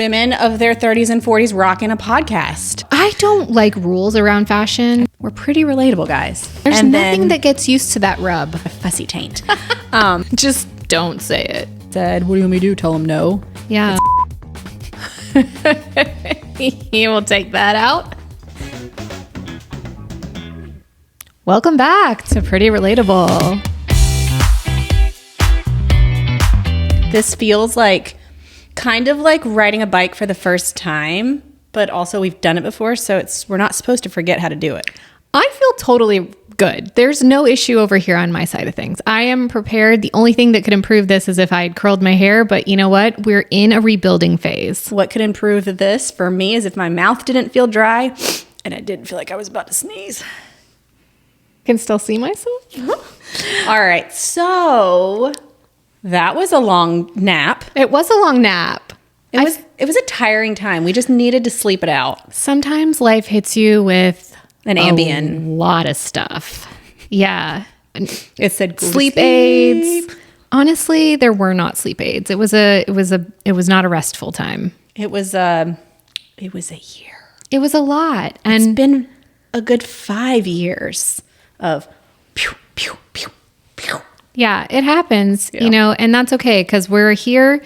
Women of their 30s and 40s rocking a podcast. I don't like rules around fashion. We're pretty relatable, guys. There's nothing that gets used to that rub. A fussy taint. Just don't say it. Said, what do you want me to do? Tell him no? Yeah. You will take that out. Welcome back to Pretty Relatable. This feels like kind of like riding a bike for the first time, but also we've done it before, so we're not supposed to forget how to do it. I feel totally good. There's no issue over here on my side of things. I am prepared. The only thing that could improve this is if I had curled my hair, but you know what? We're in a rebuilding phase. What could improve this for me is if my mouth didn't feel dry and I didn't feel like I was about to sneeze. Can still see myself? All right, so that was a long nap. It was a long nap. It was a tiring time. We just needed to sleep it out. Sometimes life hits you with an Ambien. A lot of stuff. Yeah. It said sleep aids. Honestly, there were not sleep aids. It was not a restful time. It was a year. It was a lot. And it's been a good 5 years of pew, pew, pew, pew. Yeah, it happens, you know, and that's okay because we're here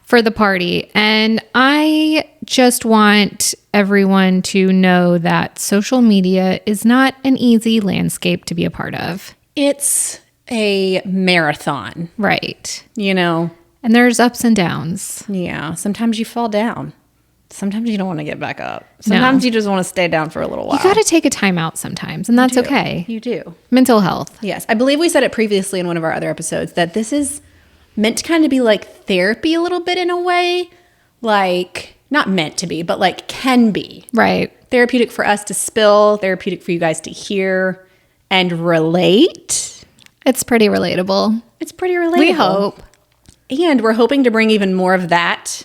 for the party. And I just want everyone to know that social media is not an easy landscape to be a part of. It's a marathon. Right. You know? And there's ups and downs. Yeah. Sometimes you fall down. Sometimes you don't want to get back up. Sometimes you just want to stay down for a little while. You got to take a time out sometimes, and that's okay. You do. Mental health. Yes. I believe we said it previously in one of our other episodes that this is meant to kind of be like therapy a little bit in a way. Like, not meant to be, but like can be. Right. Therapeutic for us to spill, therapeutic for you guys to hear and relate. It's pretty relatable. It's pretty relatable. We hope. And we're hoping to bring even more of that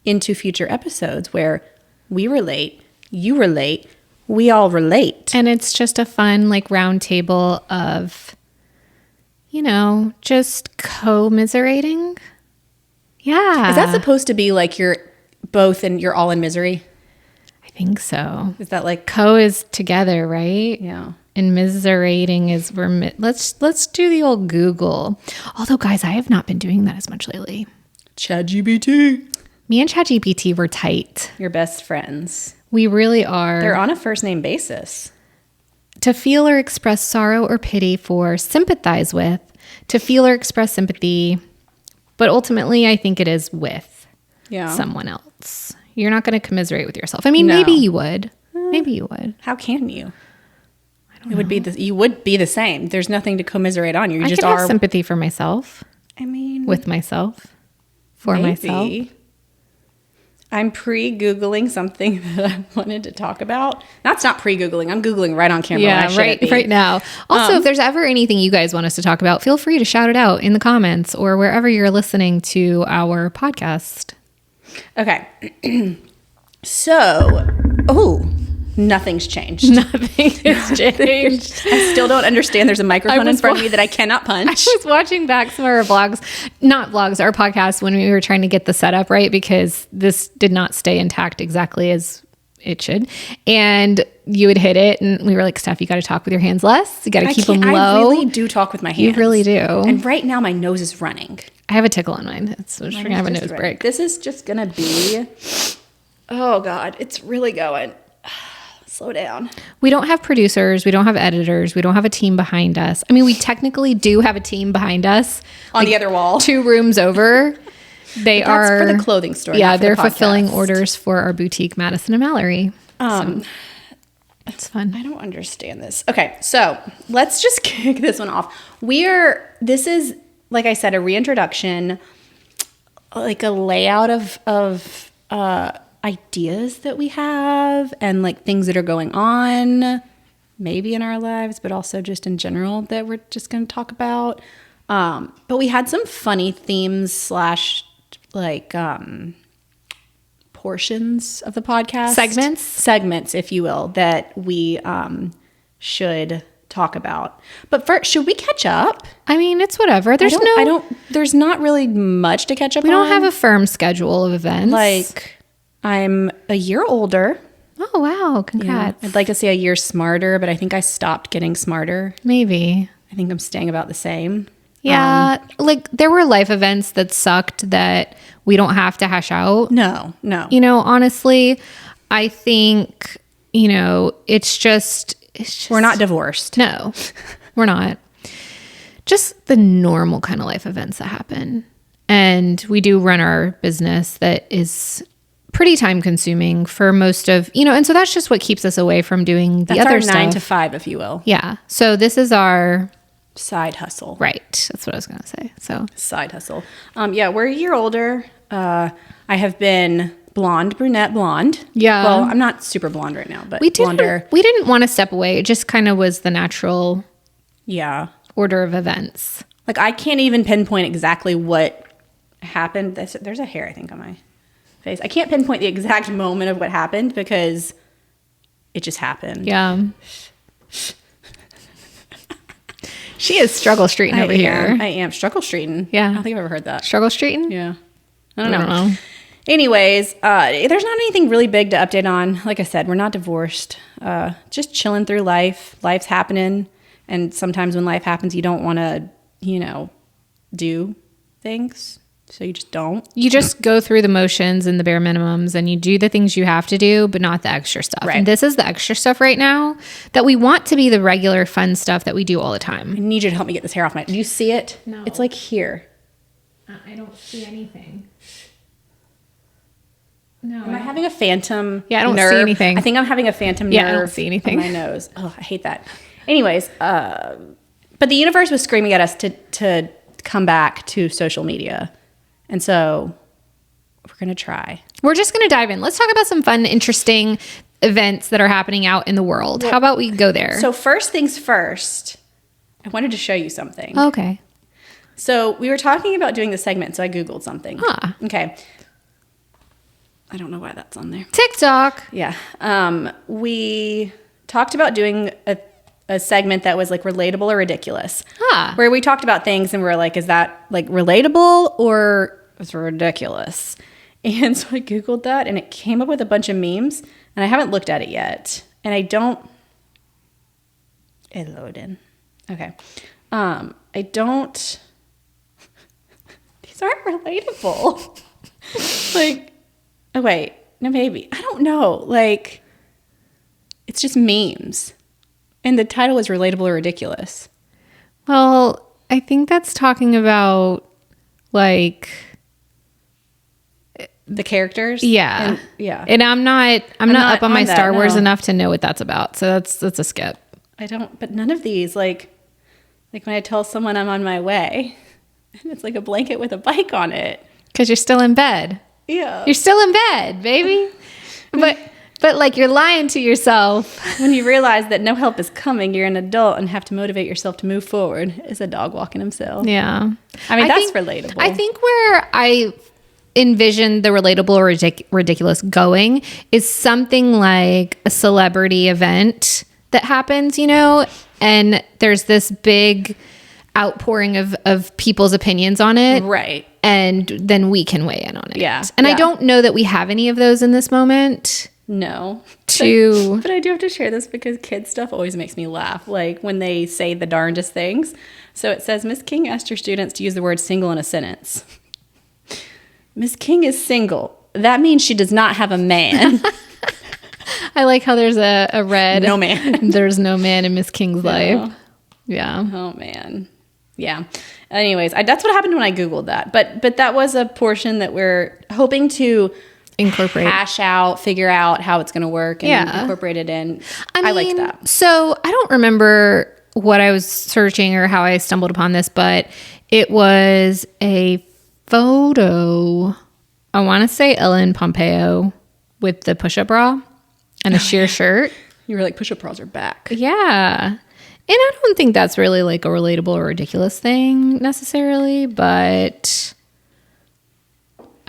into future episodes where we relate, you relate, we all relate. And it's just a fun like round table of, you know, just commiserating. Yeah. Is that supposed to be like you're both and you're all in misery? I think so. Is that like co is together, right? Yeah. And miserating is let's do the old Google. Although guys, I have not been doing that as much lately. ChatGPT. Me and ChatGPT were tight. You're best friends. We really are. They're on a first name basis. To feel or express sorrow or pity for, sympathize with, to feel or express sympathy. But ultimately, I think it is with someone else. You're not going to commiserate with yourself. I mean, maybe you would. Maybe you would. How can you? I don't know. You would be the same. There's nothing to commiserate on. I just have sympathy for myself. I mean, with myself. For myself. I'm pre-Googling something that I wanted to talk about. That's not pre-Googling. I'm Googling right on camera. Yeah, right now. Also, if there's ever anything you guys want us to talk about, feel free to shout it out in the comments or wherever you're listening to our podcast. Okay. So, nothing's changed. Nothing has changed. I still don't understand. There's a microphone in front of me that I cannot punch. I was watching back some of our vlogs, not vlogs, our podcast when we were trying to get the setup right because this did not stay intact exactly as it should. And you would hit it and we were like, Steph, you got to talk with your hands less. You got to keep them low. I really do talk with my hands. You really do. And right now my nose is running. I have a tickle on mine. So we're going to have a nose break. This is just going to be, oh God, it's really going. Slow down. We don't have producers. We don't have editors. We don't have a team behind us. I mean, we technically do have a team behind us. On the other wall. 2 rooms over. That's for the clothing store. Yeah, they're fulfilling orders for our boutique, Madison and Mallory. So it's fun. I don't understand this. Okay, so let's just kick this one off. This is, like I said, a reintroduction, like a layout of ideas that we have and like things that are going on maybe in our lives, but also just in general that we're just going to talk about. But we had some funny themes / like portions of the podcast. Segments, if you will, that we should talk about. But first, should we catch up? I mean, it's whatever. There's not really much to catch up on. We don't have a firm schedule of events. Like, I'm a year older. Oh, wow. Congrats. Yeah. I'd like to say a year smarter, but I think I stopped getting smarter. Maybe. I think I'm staying about the same. Yeah. Like there were life events that sucked that we don't have to hash out. No. Honestly, I think, it's just we're not divorced. No, we're not. Just the normal kind of life events that happen. And we do run our business that is pretty time consuming for most of, and so that's just what keeps us away from doing the other stuff. 9 to 5, if you will. Yeah. So this is our side hustle. Right. That's what I was going to say. So side hustle. Yeah, we're a year older. I have been blonde, brunette, blonde. Yeah. Well, I'm not super blonde right now, but blonder. We didn't want to step away. It just kind of was the natural order of events. Like I can't even pinpoint exactly what happened. There's a hair, I think, on my face. I can't pinpoint the exact moment of what happened because it just happened. Yeah. She is struggle streeting over here. I am struggle streeting. Yeah. I don't think I've ever heard that. Struggle streeting? Yeah. I don't know. Anyways, there's not anything really big to update on. Like I said, we're not divorced. Just chilling through life. Life's happening. And sometimes when life happens, you don't want to, do things. So you just don't. You just go through the motions and the bare minimums and you do the things you have to do, but not the extra stuff. Right. And this is the extra stuff right now that we want to be the regular fun stuff that we do all the time. I need you to help me get this hair off my... Do you see it? No. It's like here. I don't see anything. No. Am I having a phantom Yeah, I don't nerve? see anything. I think I'm having a phantom Yeah, nerve. I don't see anything. On my nose. Oh, I hate that. Anyways, but the universe was screaming at us to come back to social media. And so we're going to try. We're just going to dive in. Let's talk about some fun, interesting events that are happening out in the world. How about we go there? So first things first, I wanted to show you something. Okay. So we were talking about doing the segment, so I Googled something. Okay. I don't know why that's on there. TikTok. Yeah. We talked about doing a segment that was like relatable or ridiculous. Where we talked about things and we were like, is that like relatable or is it ridiculous? And so I Googled that and it came up with a bunch of memes and I haven't looked at it yet. And it loaded. Okay. I don't, these aren't relatable. Like, oh wait, no, maybe. I don't know. Like, it's just memes. And the title is relatable or ridiculous. Well, I think that's talking about like the characters. Yeah. And I'm not up on my Star Wars enough to know what that's about. So that's a skip. But none of these, like when I tell someone I'm on my way and it's like a blanket with a bike on it. Because you're still in bed. Yeah. You're still in bed, baby. But like you're lying to yourself. When you realize that no help is coming, you're an adult and have to motivate yourself to move forward. Is a dog walking himself. Yeah. I mean, that's relatable. I think where I envision the relatable or ridiculous going is something like a celebrity event that happens, and there's this big outpouring of people's opinions on it. Right. And then we can weigh in on it. Yeah. And I don't know that we have any of those in this moment. No. But I do have to share this because kid stuff always makes me laugh. Like when they say the darndest things. So it says, Miss King asked her students to use the word single in a sentence. Miss King is single. That means she does not have a man. I like how there's a red. No man. There's no man in Miss King's life. Yeah. Oh, man. Yeah. Anyways, that's what happened when I Googled that. But that was a portion that we're hoping to incorporate, hash out, figure out how it's going to work and incorporate it in. I like that. So I don't remember what I was searching or how I stumbled upon this, but it was a photo. I want to say Ellen Pompeo with the push-up bra and a sheer shirt. You were like, push-up bras are back. Yeah. And I don't think that's really like a relatable or ridiculous thing necessarily, but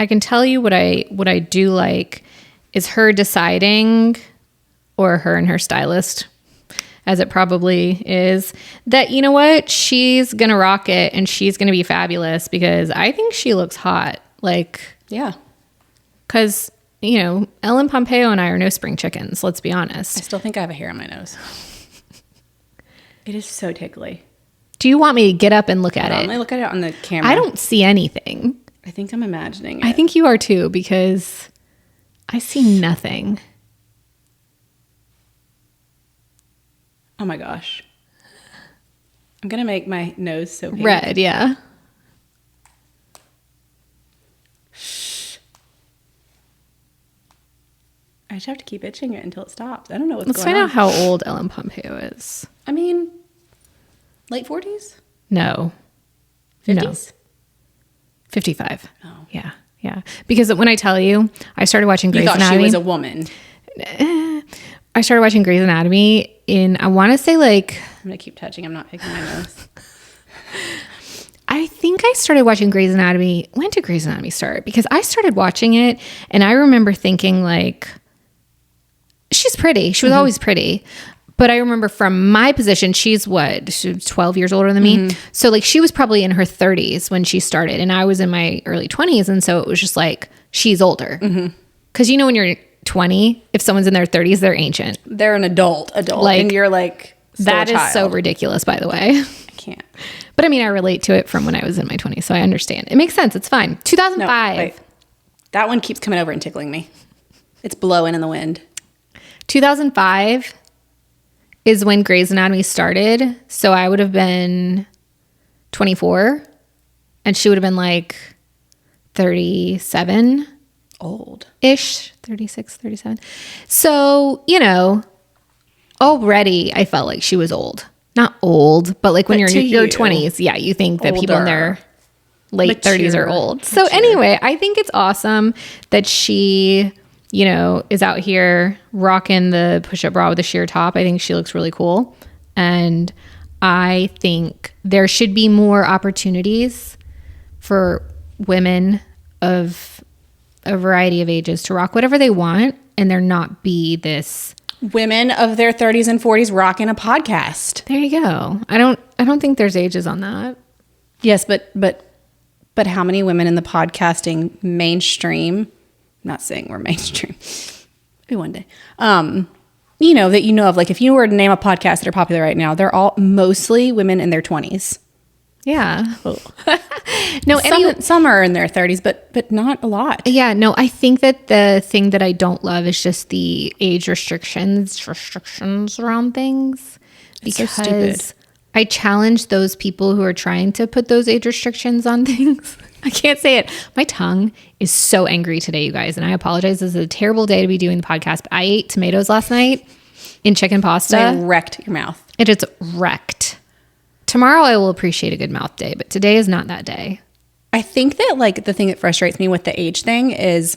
I can tell you what I do like is her deciding, or her and her stylist, as it probably is, that, you know what, she's going to rock it and she's going to be fabulous because I think she looks hot. Like, yeah. Because Ellen Pompeo and I are no spring chickens. Let's be honest. I still think I have a hair on my nose. It is so tickly. Do you want me to get up and look at it? Let me look at it on the camera. I don't see anything. I think I'm imagining it. I think you are too, because I see nothing. Oh my gosh. I'm going to make my nose so pink. Red, yeah. I just have to keep itching it until it stops. I don't know what's Let's going on. find out how old Ellen Pompeo is. I mean, late 40s? No. 50s? No. 55. Oh. Yeah. Yeah. Because when I tell you, I started watching Grey's Anatomy. She was a woman. I started watching Grey's Anatomy I want to say I'm going to keep touching. I'm not picking my nose. I think I started watching Grey's Anatomy. When did Grey's Anatomy start? Because I started watching it and I remember thinking she's pretty. She was always pretty. But I remember from my position, she's 12 years older than me. So she was probably in her 30s when she started and I was in my early 20s. And so it was just she's older. Because when you're 20, if someone's in their 30s, they're ancient. They're an adult. And you're still that a child. Is so ridiculous, by the way. I can't. But I mean, I relate to it from when I was in my 20s. So I understand. It makes sense. It's fine. 2005. No, wait. That one keeps coming over and tickling me. It's blowing in the wind. 2005 is when Grey's Anatomy started. So I would have been 24 and she would have been 37. Old-ish. 36, 37. So, already I felt like she was old. Not old, but when you're in your 20s, yeah, you think that people in their late 30s are old. So anyway, I think it's awesome that she... is out here rocking the push-up bra with a sheer top. I think she looks really cool. And I think there should be more opportunities for women of a variety of ages to rock whatever they want and there not be this... Women of their 30s and 40s rocking a podcast. There you go. I don't think there's ages on that. Yes, but how many women in the podcasting mainstream... I'm not saying we're mainstream. Maybe one day. That of, if you were to name a podcast that are popular right now, they're all mostly women in their 20s. Yeah. No, some are in their 30s, but not a lot. Yeah, no, I think that the thing that I don't love is just the age restrictions around things. It's so stupid. I challenge those people who are trying to put those age restrictions on things. I can't say it. My tongue is so angry today, you guys. And I apologize. This is a terrible day to be doing the podcast. But I ate tomatoes last night in chicken pasta. They wrecked your mouth. It is wrecked. Tomorrow I will appreciate a good mouth day. But today is not that day. I think that the thing that frustrates me with the age thing is...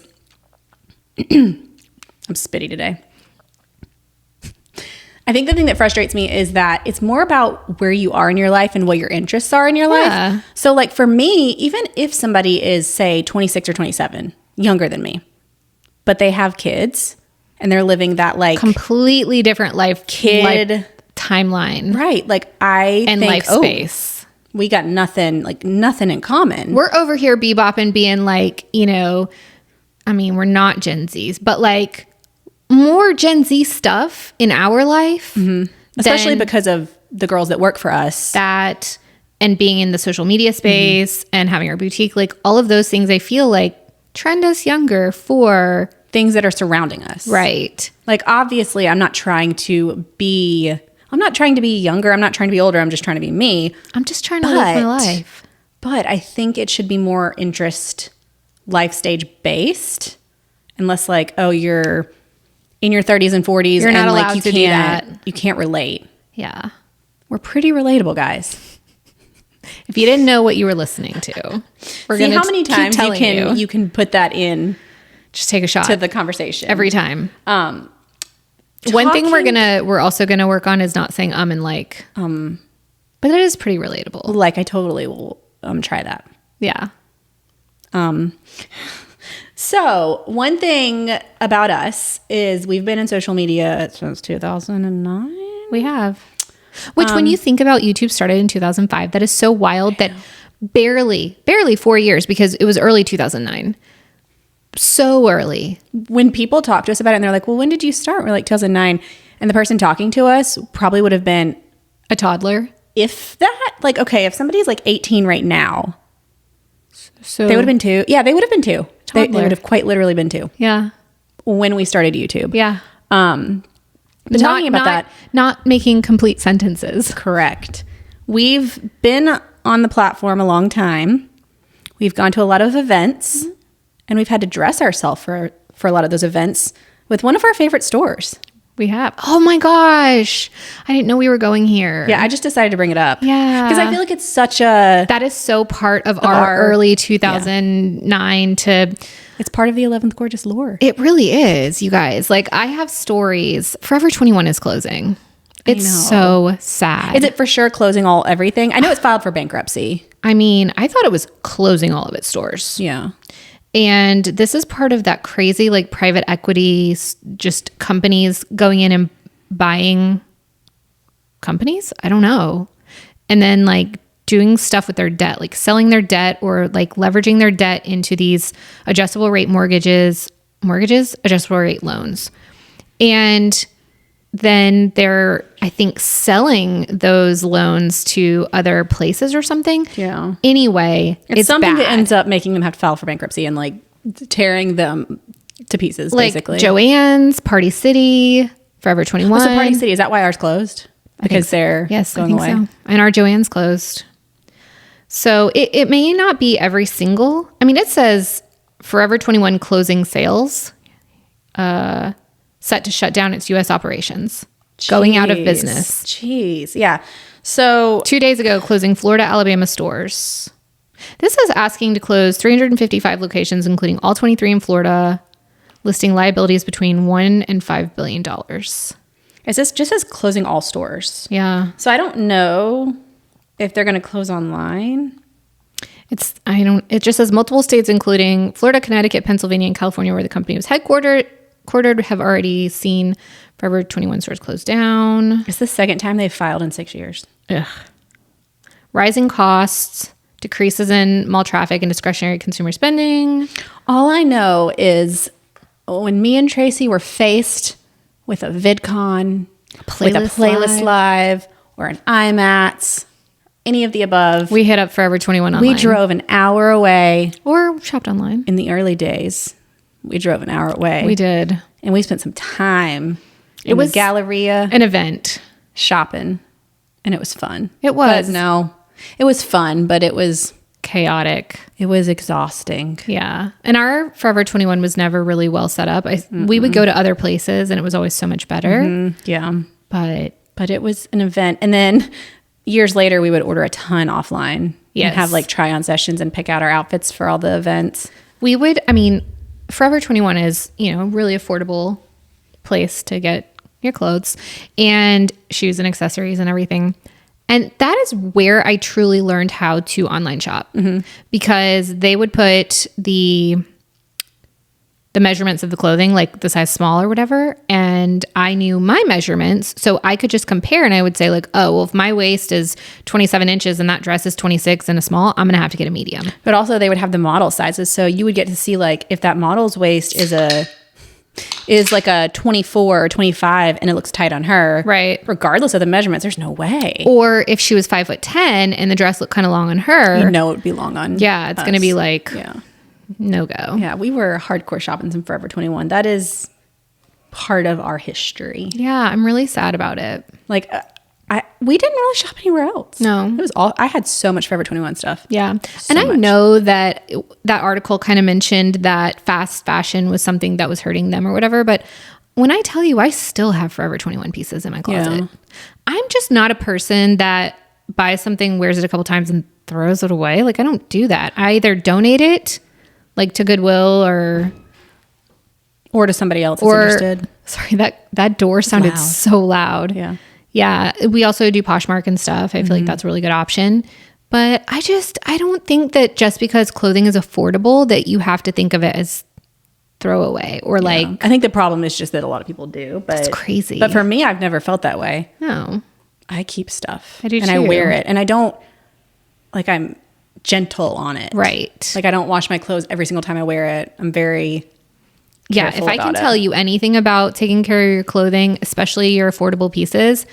I'm spitty today. I think the thing that frustrates me is that it's more about where you are in your life and what your interests are in your life. So for me, even if somebody is say 26 or 27, younger than me, but they have kids and they're living that completely different life timeline. Right. I think, life space. We got nothing in common. We're over here bebopping being we're not Gen Zs, but more Gen Z stuff in our life. Mm-hmm. Especially because of the girls that work for us. That and being in the social media space and having our boutique, all of those things I feel trend us younger for things that are surrounding us. Right. Obviously I'm not trying to be younger. I'm not trying to be older. I'm just trying to be me. I'm just trying to live my life. But I think it should be more interest life stage based. Unless you're in your 30s and 40s, you're not allowed to do that. You can't relate. Yeah. We're pretty relatable, guys. If you didn't know what you were listening to, we're going to how many times you can put that in. Just take a shot to the conversation every time. One thing we're also gonna work on is not saying and but it is pretty relatable. I totally will try that. Yeah. So one thing about us is we've been in social media since 2009. We have. Which when you think about YouTube started in 2005, that is so wild that barely 4 years, because it was early 2009. So early. When people talk to us about it and they're like, well, when did you start? We're like 2009. And the person talking to us probably would have been a toddler. If that, like, okay, if somebody's like 18 right now, so they would have been 2. Yeah, they would have been 2. They would have quite literally been 2. Yeah. When we started YouTube. Yeah. But talking about that. Not making complete sentences. Correct. We've been on the platform a long time. We've gone to a lot of events, and we've had to dress ourselves for a lot of those events with one of our favorite stores. We have. Oh my gosh. I didn't know we were going here. Yeah, I just decided to bring it up. Yeah. Because I feel like it's such a... That is so part of our early 2009 to... It's part of the 11th Gorgeous lore. It really is, you guys. Like, I have stories. Forever 21 is closing. It's so sad. Is it for sure closing everything? I know it's filed for bankruptcy. I mean, I thought it was closing all of its stores. Yeah. And this is part of that crazy, like, private equity, just companies going in and buying companies. I don't know. And then, like, doing stuff with their debt, like selling their debt or like leveraging their debt into these adjustable rate mortgages, adjustable rate loans. And then they're, I think, selling those loans to other places or something. Yeah. Anyway, it's something that ends up making them have to file for bankruptcy and like tearing them to pieces, like basically. Joann's, Party City, Forever 21. So Party City, is that why ours closed? Because they're going away. So. And our Joann's closed. So it may not be every single. I mean, it says Forever 21 closing sales, set to shut down its U.S. operations, going out of business. Jeez, yeah. So 2 days ago, closing Florida, Alabama stores. This is asking to close 355 locations, including all 23 in Florida, listing liabilities between $1 and $5 billion. Is this just as closing all stores? Yeah. So I don't know if they're going to close online. It just says multiple states, including Florida, Connecticut, Pennsylvania, and California, where the company was headquartered, have already seen Forever 21 stores closed down. It's the second time they've filed in 6 years. Ugh. Rising costs, decreases in mall traffic and discretionary consumer spending. All I know is when me and Tracy were faced with a VidCon, with a playlist live or an IMATS, any of the above. We hit up Forever 21 online. We drove an hour away. Or shopped online. In the early days, we drove an hour away. We did. And we spent some time in the Galleria. An event. Shopping. And it was fun. It was. But no, it was fun, but it was chaotic. It was exhausting. Yeah. And our Forever 21 was never really well set up. We would go to other places and it was always so much better. Mm-hmm. Yeah. But it was an event. And then years later, we would order a ton offline. Yes. And have like try on sessions and pick out our outfits for all the events. Forever 21 is, a really affordable place to get your clothes and shoes and accessories and everything. And that is where I truly learned how to online shop because they would put the measurements of the clothing, like the size small or whatever. And I knew my measurements. So I could just compare and I would say like, oh, well, if my waist is 27 inches and that dress is 26 and a small, I'm going to have to get a medium. But also they would have the model sizes. So you would get to see like if that model's waist is like a 24 or 25 and it looks tight on her. Right. Regardless of the measurements, there's no way. Or if she was 5'10" and the dress looked kind of long on her. It would be long on Yeah, it's going to be like... Yeah. No go. Yeah, we were hardcore shopping some Forever 21. That is part of our history. Yeah, I'm really sad about it. Like, we didn't really shop anywhere else. No. It was all, I had so much Forever 21 stuff. Yeah. And I know that article kind of mentioned that fast fashion was something that was hurting them or whatever. But when I tell you, I still have Forever 21 pieces in my closet. Yeah. I'm just not a person that buys something, wears it a couple times and throws it away. Like, I don't do that. I either donate it like to Goodwill or to somebody else that's interested. Sorry, that door sounded so loud. Yeah. Yeah. We also do Poshmark and stuff. I feel like that's a really good option. But I don't think that just because clothing is affordable that you have to think of it as throwaway or like. I think the problem is just that a lot of people do. But it's crazy. But for me, I've never felt that way. No. I keep stuff. I do and too. I wear it. And I don't, like I'm gentle on it. Right. Like I don't wash my clothes every single time I wear it. I'm very if I can tell you anything about taking care of your clothing, especially your affordable pieces,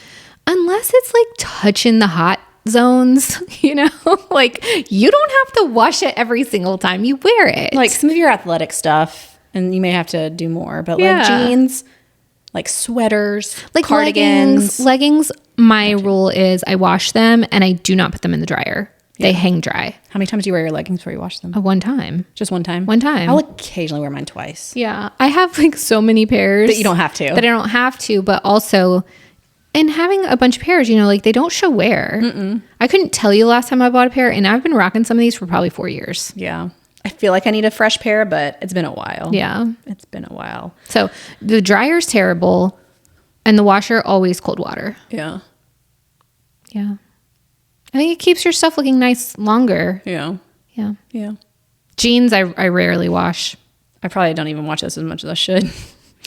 unless it's like touching the hot zones, you know, like you don't have to wash it every single time you wear it. Like some of your athletic stuff, and you may have to do more, but like jeans, like sweaters, like cardigans. Leggings, my rule is I wash them and I do not put them in the dryer. They hang dry. How many times do you wear your leggings before you wash them? One time. Just one time? One time. I'll occasionally wear mine twice. Yeah. I have like so many pairs. That you don't have to. That I don't have to, but also, and having a bunch of pairs, you know, like they don't show wear. I couldn't tell you the last time I bought a pair, and I've been rocking some of these for probably 4 years. Yeah. I feel like I need a fresh pair, but it's been a while. Yeah. It's been a while. So the dryer's terrible, and the washer always cold water. Yeah. Yeah. I think it keeps your stuff looking nice longer. Yeah. Yeah. Yeah. Jeans, I rarely wash. I probably don't even wash this as much as I should.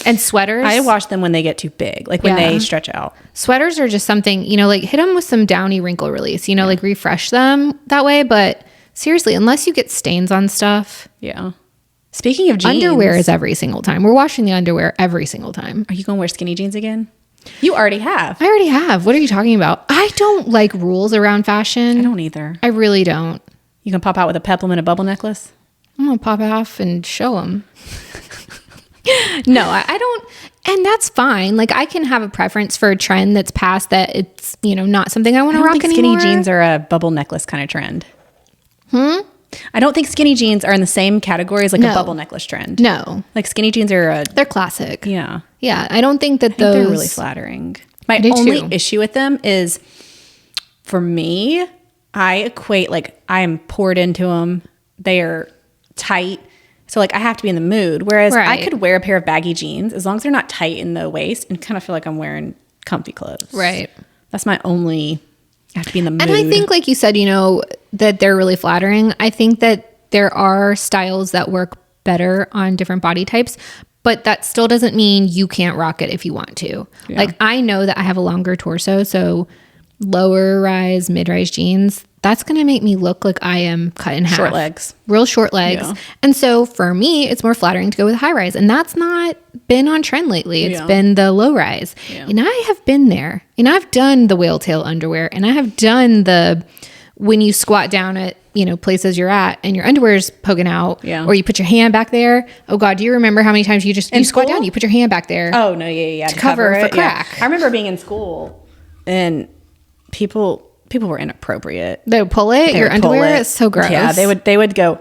And sweaters? I wash them when they get too big, like when they stretch out. Sweaters are just something, you know, like hit them with some Downy wrinkle release, you know, like refresh them that way. But seriously, unless you get stains on stuff. Yeah. Speaking of jeans. Underwear is every single time. We're washing the underwear every single time. Are you going to wear skinny jeans again? You already have. I already have. What are you talking about? I don't like rules around fashion. I don't either. I really don't. You can pop out with a peplum and a bubble necklace? I'm going to pop it off and show them. No, I don't. And that's fine. Like I can have a preference for a trend that's past that it's, you know, not something I want to rock anymore. Skinny jeans are a bubble necklace kind of trend. I don't think skinny jeans are in the same category as like a bubble necklace trend. No. Like skinny jeans are they're classic. Yeah. Yeah. I don't think that those. They're really flattering. My only issue with them is for me, I equate like I am poured into them. They are tight. So like I have to be in the mood. Whereas I could wear a pair of baggy jeans as long as they're not tight in the waist and kind of feel like I'm wearing comfy clothes. Right. That's my only, I have to be in the mood. And I think like you said, you know, that they're really flattering. I think that there are styles that work better on different body types, but that still doesn't mean you can't rock it if you want to. Yeah. Like I know that I have a longer torso, so lower rise, mid-rise jeans, that's going to make me look like I am cut in half. Short legs. Real short legs. Yeah. And so for me, it's more flattering to go with high rise. And that's not been on trend lately. It's been the low rise. Yeah. And I have been there. And I've done the whale tail underwear. And I have done the, when you squat down at, you know, places you're at and your underwear is poking out. Yeah. Or you put your hand back there. Oh God, do you remember how many times you just, you squat down, you put your hand back there. Oh no, yeah. To cover for crack. Yeah. I remember being in school and people were inappropriate. They would pull it. Your underwear is so gross. Yeah, they would go.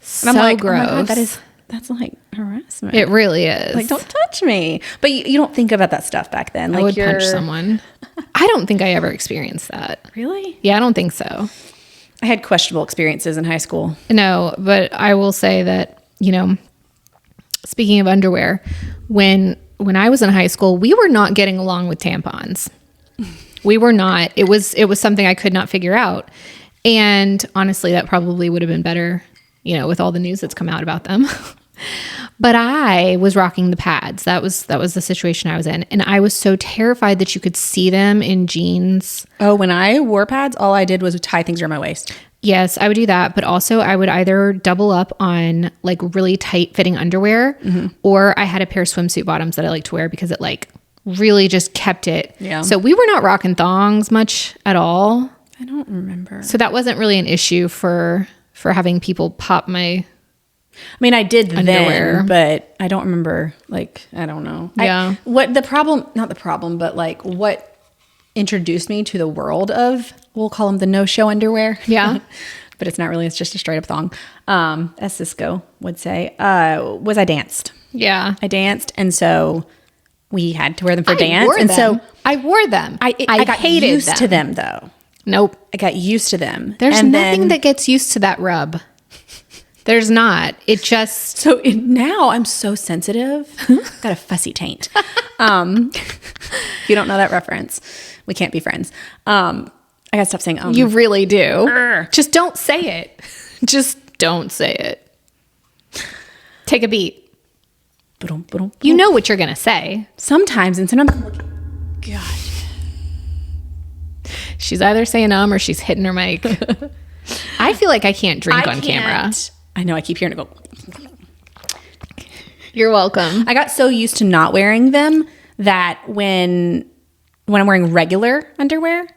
So I'm like, gross. Oh my God, that's like harassment. It really is. Like, don't touch me. But you don't think about that stuff back then. Like I would punch someone. I don't think I ever experienced that. Really? Yeah, I don't think so. I had questionable experiences in high school. No, but I will say that, you know, speaking of underwear, when I was in high school, we were not getting along with tampons. We were not. It was something I could not figure out. And honestly, that probably would have been better, you know, with all the news that's come out about them. But I was rocking the pads. That was the situation I was in. And I was so terrified that you could see them in jeans. Oh, when I wore pads, all I did was tie things around my waist. Yes, I would do that. But also I would either double up on like really tight fitting underwear, or I had a pair of swimsuit bottoms that I like to wear because it like really just kept it. Yeah. So we were not rocking thongs much at all. I don't remember. So that wasn't really an issue for having people pop my I did underwear. Then, but I don't remember, like, I don't know. Yeah. What introduced me to the world of, we'll call them the no-show underwear. Yeah. But it's not really, it's just a straight up thong. As Cisco would say, was I danced. Yeah. I danced. And so we had to wear them for dance. And so I wore them. I got hated used to them though. Nope. I got used to them. There's nothing that gets used to that rub. There's not. It just... So now I'm so sensitive. Got a fussy taint. If you don't know that reference, we can't be friends. I gotta stop saying You really do. Just don't say it. Just don't say it. Take a beat. You know what you're going to say. Sometimes, and sometimes I'm looking, God. She's either saying or she's hitting her mic. I I feel like I can't drink on camera. I know. I keep hearing it go. You're welcome. I got so used to not wearing them that when I'm wearing regular underwear,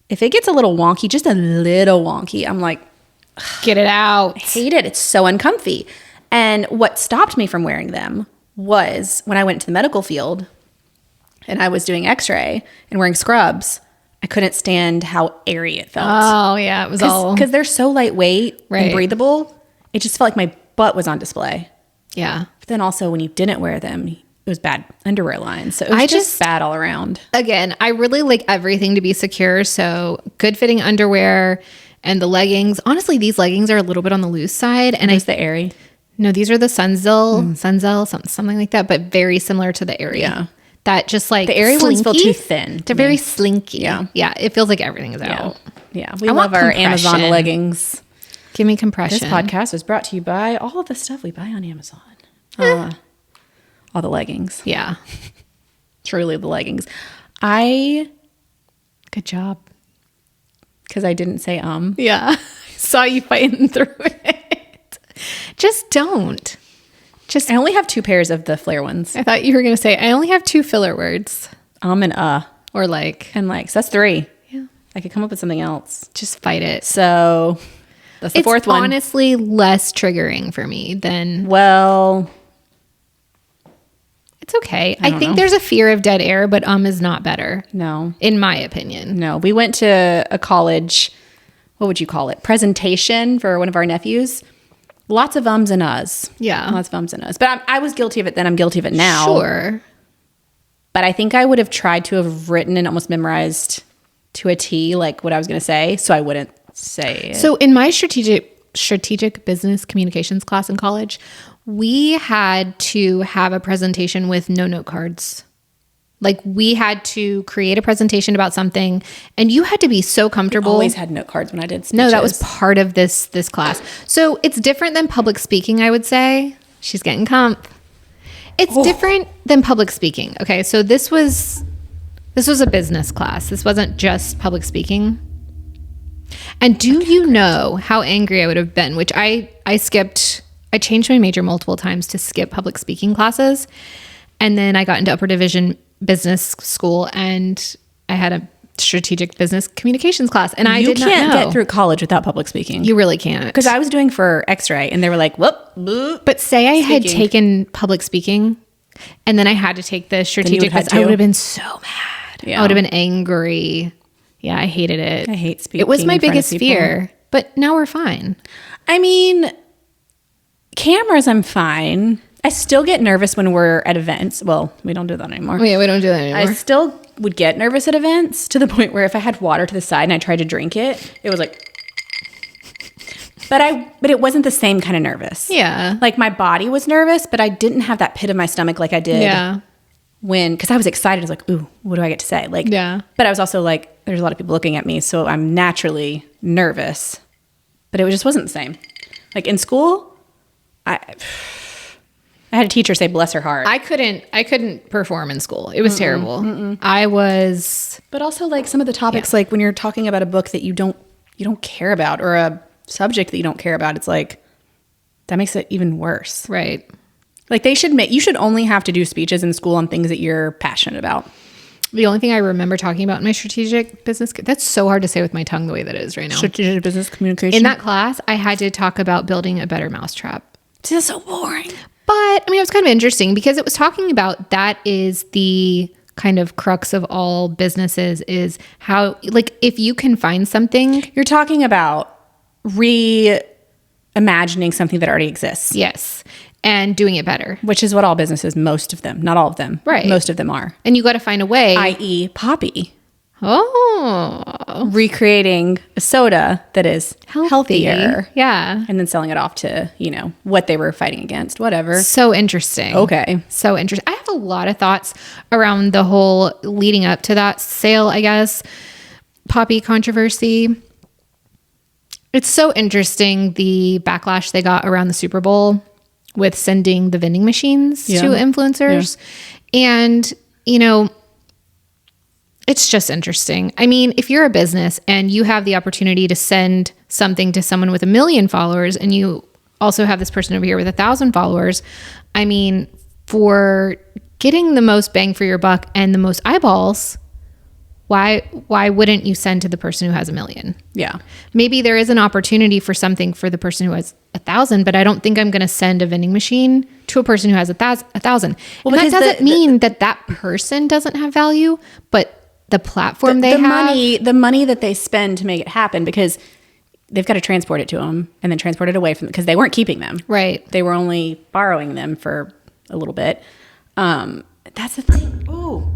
if it gets a little wonky, just a little wonky, I'm like, get it out. I hate it. It's so uncomfy. And what stopped me from wearing them was when I went to the medical field and I was doing x-ray and wearing scrubs, I couldn't stand how airy it felt. Oh, yeah. It was all... Because they're so lightweight right. and breathable. It just felt like my butt was on display. Yeah. But then also when you didn't wear them, it was bad underwear lines. So it was just bad all around. Again, I really like everything to be secure. So good fitting underwear and the leggings. Honestly, these leggings are a little bit on the loose side. And the airy? No, these are the Sunzel, something like that, but very similar to the airy. Yeah. That just like the airy ones feel too thin. They're very slinky. Yeah. Yeah. It feels like everything is out. Yeah. We love our Amazon leggings. Give me compression. This podcast is brought to you by all of the stuff we buy on Amazon. All the leggings. Yeah. Truly the leggings. Good job. Because I didn't say Yeah. I saw you fighting through it. Just don't. I only have 2 pairs of the flare ones. I thought you were going to say, I only have 2 filler words. And Or like. And like. So that's 3. Yeah. I could come up with something else. Just fight it. So that's the 4th one. It's honestly less triggering for me than. Well. It's okay. I think there's a fear of dead air, but is not better. No. In my opinion. No. We went to a college, what would you call it? Presentation for one of our nephews. Lots of ums and uhs. Yeah. Lots of ums and uhs. But I was guilty of it then. I'm guilty of it now. Sure. But I think I would have tried to have written and almost memorized to a T, like what I was going to say, so I wouldn't say it. So in my strategic business communications class in college, we had to have a presentation with no note cards. Like we had to create a presentation about something and you had to be so comfortable. I always had note cards when I did speeches. No, that was part of this class. So it's different than public speaking, I would say. She's getting comp. It's different than public speaking. Okay, so this was a business class. This wasn't just public speaking. And do you know how angry I would have been, which I skipped. I changed my major multiple times to skip public speaking classes. And then I got into upper division business school and I had a strategic business communications class. And I did not know. You can't get through college without public speaking. You really can't. Because I was doing for x-ray and they were like, whoop. But say I had taken public speaking and then I had to take the strategic business, I would have been so mad. Yeah. I would have been angry. Yeah, I hated it. I hate speaking. It was my biggest fear, but now we're fine. I mean, cameras, I'm fine. I still get nervous when we're at events. Well, we don't do that anymore. Yeah, we don't do that anymore. I still would get nervous at events to the point where if I had water to the side and I tried to drink it, it was like... But it wasn't the same kind of nervous. Yeah. Like my body was nervous, but I didn't have that pit of my stomach like I did. Yeah. Because I was excited. I was like, ooh, what do I get to say? Like, yeah. But I was also like, there's a lot of people looking at me, so I'm naturally nervous. But it just wasn't the same. Like in school, I had a teacher say, bless her heart. I couldn't perform in school. It was terrible. I was. But also like some of the topics, like when you're talking about a book that you don't care about or a subject that you don't care about, it's like, that makes it even worse. Right. Like you should only have to do speeches in school on things that you're passionate about. The only thing I remember talking about in my strategic business, that's so hard to say with my tongue the way that it is right now. Strategic business communication. In that class, I had to talk about building a better mousetrap. See, that's so boring. But I mean, it was kind of interesting because it was talking about that is the kind of crux of all businesses is how, like, if you can find something. You're talking about reimagining something that already exists. Yes. And doing it better. Which is what all businesses, most of them, not all of them. Right. Most of them are. And you got to find a way. I.e. Poppy. Oh. Recreating a soda that is healthier. Yeah. And then selling it off to, what they were fighting against, whatever. So interesting. Okay. So interesting. I have a lot of thoughts around the whole leading up to that sale, I guess, Poppy controversy. It's so interesting, the backlash they got around the Super Bowl with sending the vending machines to influencers. Yeah. And, It's just interesting. I mean, if you're a business and you have the opportunity to send something to someone with 1 million followers and you also have this person over here with 1,000 followers, I mean, for getting the most bang for your buck and the most eyeballs, why wouldn't you send to the person who has 1 million? Yeah. Maybe there is an opportunity for something for the person who has 1,000, but I don't think I'm going to send a vending machine to a person who has 1,000. Well, and that doesn't mean that person doesn't have value, but the platform the money that they spend to make it happen, because they've got to transport it to them and then transport it away from them, because they weren't keeping them. Right. They were only borrowing them for a little bit. That's the thing. Ooh.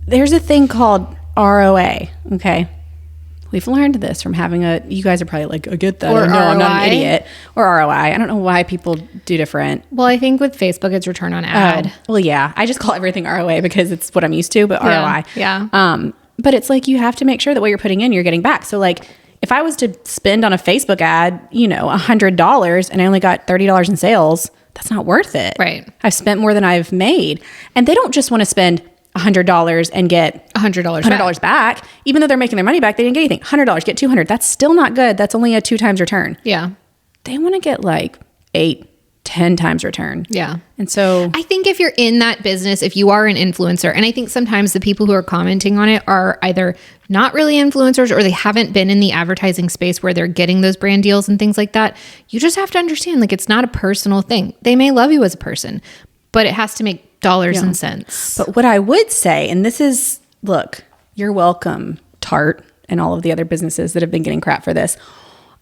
There's a thing called ROA. Okay. We've learned this from having you guys are probably like, I get that. Or no, ROI. I'm not an idiot. Or ROI. I don't know why people do different. Well, I think with Facebook, it's return on ad. Well, yeah. I just call everything ROA because it's what I'm used to, but ROI. Yeah. But it's like you have to make sure that what you're putting in, you're getting back. So like if I was to spend on a Facebook ad, $100 and I only got $30 in sales, that's not worth it. Right. I've spent more than I've made. And they don't just want to spend $100 and get $100 back. Even though they're making their money back, they didn't get anything. $100, get $200. That's still not good. That's only a 2 times return. Yeah. They want to get like 8, 10 times return. Yeah. And so I think if you're in that business, if you are an influencer, and I think sometimes the people who are commenting on it are either not really influencers or they haven't been in the advertising space where they're getting those brand deals and things like that. You just have to understand, like, it's not a personal thing. They may love you as a person, but it has to make dollars and cents. But what I would say, and this is, look, you're welcome, Tarte and all of the other businesses that have been getting crap for this.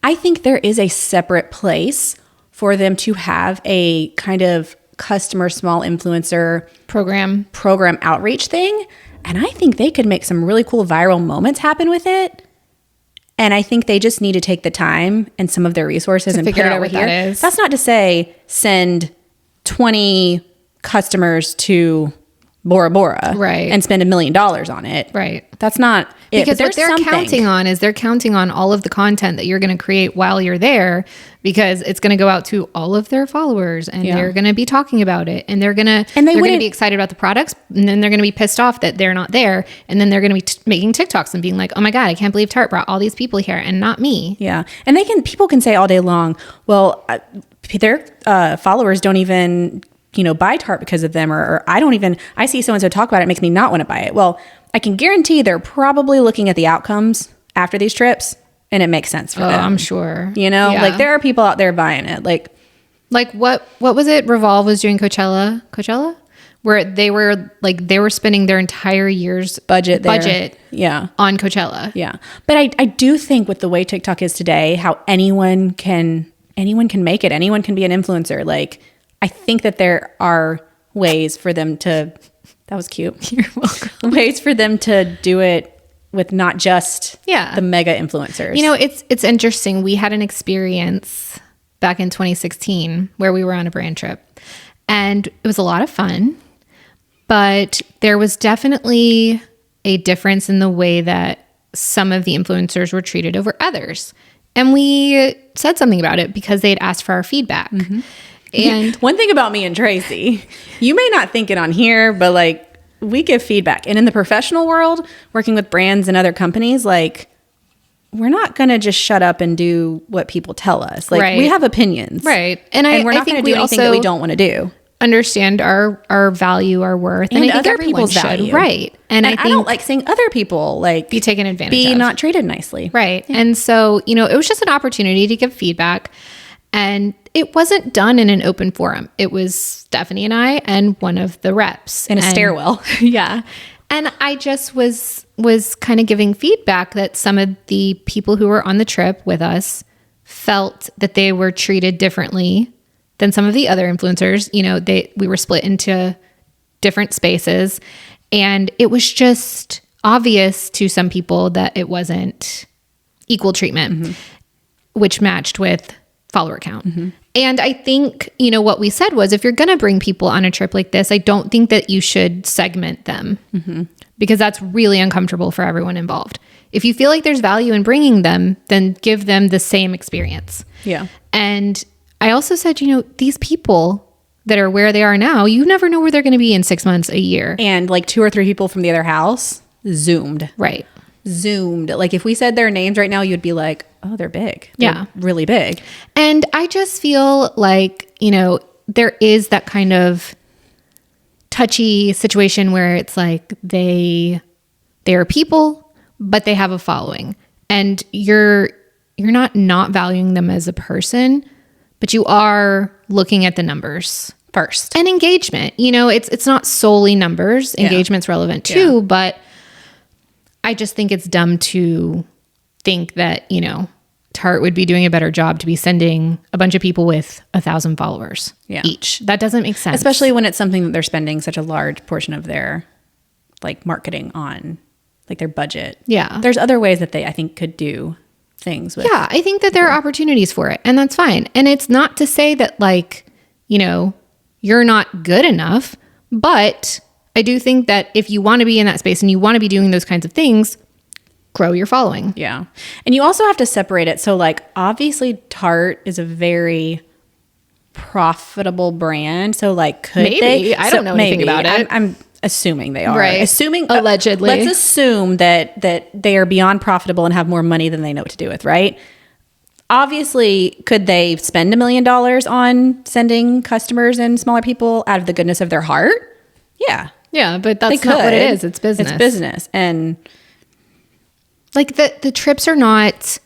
I think there is a separate place for them to have a kind of customer small influencer program outreach thing. And I think they could make some really cool viral moments happen with it. And I think they just need to take the time and some of their resources and put it over here. That's not to say send 20 customers to Bora Bora, right, and spend $1 million on it, right. That's not it. Because what they're counting on all of the content that you're going to create while you're there, because it's going to go out to all of their followers, and they're going to be talking about it, and they're going to be excited about the products, and then they're going to be pissed off that they're not there, and then they're going to be making TikToks and being like, oh my god, I can't believe Tarte brought all these people here and not me. Yeah, and people can say all day long, well, their followers don't even buy Tarte because of them, or I see so-and-so talk about it, makes me not want to buy it. Well, I can guarantee they're probably looking at the outcomes after these trips, and it makes sense for them. I'm sure. Like there are people out there buying it. Like what was it? Revolve was doing Coachella, where they were spending their entire year's budget on Coachella. Yeah. But I do think with the way TikTok is today, how anyone can make it. Anyone can be an influencer. Like, I think that there are ways for them to, that was cute. You're welcome. Ways for them to do it with not just the mega influencers. It's interesting. We had an experience back in 2016 where we were on a brand trip, and it was a lot of fun, but there was definitely a difference in the way that some of the influencers were treated over others. And we said something about it because they had asked for our feedback. Mm-hmm. And one thing about me and Tracy, you may not think it on here, but like we give feedback. And in the professional world, working with brands and other companies, like we're not going to just shut up and do what people tell us. Like we have opinions. Right. And we're not going to do anything that we don't want to do. Understand our value, our worth, and I think other people's value. Right. And I don't like seeing other people be taken advantage of. Be not treated nicely. Right. Yeah. And so, it was just an opportunity to give feedback. And it wasn't done in an open forum. It was Stephanie and I and one of the reps. In a stairwell. Yeah. And I just was kind of giving feedback that some of the people who were on the trip with us felt that they were treated differently than some of the other influencers. We were split into different spaces. And it was just obvious to some people that it wasn't equal treatment, which matched with follower count. Mm-hmm. And I think, what we said was, if you're going to bring people on a trip like this, I don't think that you should segment them because that's really uncomfortable for everyone involved. If you feel like there's value in bringing them, then give them the same experience. Yeah. And I also said, these people, that are where they are now, you never know where they're going to be in 6 months, a year. And like 2 or 3 people from the other house zoomed. Right. Zoomed. Like if we said their names right now, you'd be like, oh, they're big. They're really big. And I just feel like, there is that kind of touchy situation where it's like they are people, but they have a following, and you're not valuing them as a person, but you are looking at the numbers first and engagement. It's not solely numbers. Engagement's relevant too, but I just think it's dumb to think that, Tarte would be doing a better job to be sending a bunch of people with 1,000 followers each. That doesn't make sense. Especially when it's something that they're spending such a large portion of their like marketing on, like their budget. Yeah. There's other ways that they, I think, could do things with. Yeah, I think that there are opportunities for it, and that's fine. And it's not to say that like, you're not good enough, but I do think that if you want to be in that space and you want to be doing those kinds of things, grow your following. Yeah. And you also have to separate it. So like obviously Tarte is a very profitable brand. So like could they? I don't know anything about it. I'm assuming they are. Right. Allegedly. Let's assume that they are beyond profitable and have more money than they know what to do with, right? Obviously, could they spend $1 million on sending customers and smaller people out of the goodness of their heart? Yeah. Yeah, but that's not what it is. It's business. It's business. And like the trips are not